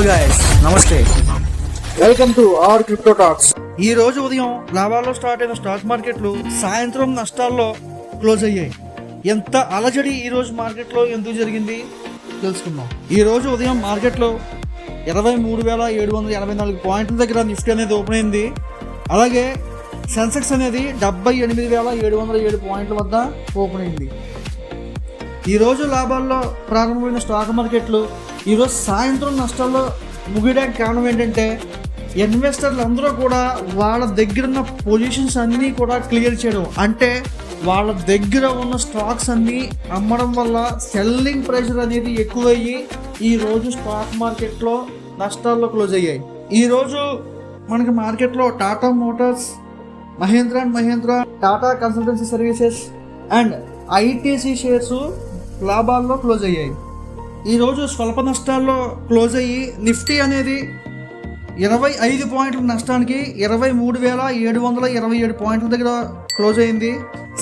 Guys, నమస్తే. Welcome to our crypto talks. ఈ రోజు ఉదయం లాభాల్లో స్టార్ట్ అయిన స్టాక్ మార్కెట్లు సాయంత్రం నష్టాల్లో క్లోజ్ అయ్యాయి. ఎంత అలజడి ఈ రోజు మార్కెట్లో ఎందుకు జరిగింది తెలుసుకుందాం. ఈ రోజు ఉదయం మార్కెట్లో 23,784 పాయింట్ల దగ్గర నిఫ్టీ అనేది ఓపెన్ అయింది. అలాగే సెన్సెక్స్ అనేది 78,707 పాయింట్ల వద్ద ఓపెన్ అయింది. ఈరోజు లాభాల్లో ప్రారంభమైన స్టాక్ మార్కెట్లు ఈరోజు సాయంత్రం నష్టాల్లో ముగియడానికి కారణం ఏంటంటే ఇన్వెస్టర్లు అందరూ కూడా వాళ్ళ దగ్గర ఉన్న పొజిషన్స్ అన్నీ కూడా క్లియర్ చేయడం, అంటే వాళ్ళ దగ్గర ఉన్న స్టాక్స్ అన్నీ అమ్మడం వల్ల సెల్లింగ్ ప్రెషర్ అనేది ఎక్కువయ్యి ఈరోజు స్టాక్ మార్కెట్లో నష్టాల్లో క్లోజ్ అయ్యాయి. ఈరోజు మనకి మార్కెట్లో Tata Motors, Mahindra and Mahindra, Tata consultancy services and ITC shares లాభాల్లో క్లోజ్ అయ్యాయి. ఈరోజు స్వల్ప నష్టాల్లో క్లోజ్ అయ్యి నిఫ్టీ అనేది 25 పాయింట్ల నష్టానికి 23,727 పాయింట్ల దగ్గర క్లోజ్ అయింది.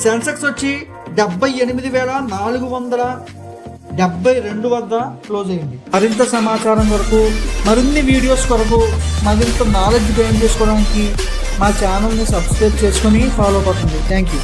సెన్సెక్స్ వచ్చి 78,472 వద్ద క్లోజ్ అయింది. మరింత సమాచారం వరకు, మరిన్ని వీడియోస్ కొరకు, మరింత నాలెడ్జ్ గెయిన్ చేసుకోవడానికి మా ఛానల్ని సబ్స్క్రైబ్ చేసుకొని ఫాలో అవుతుంది. Thank you.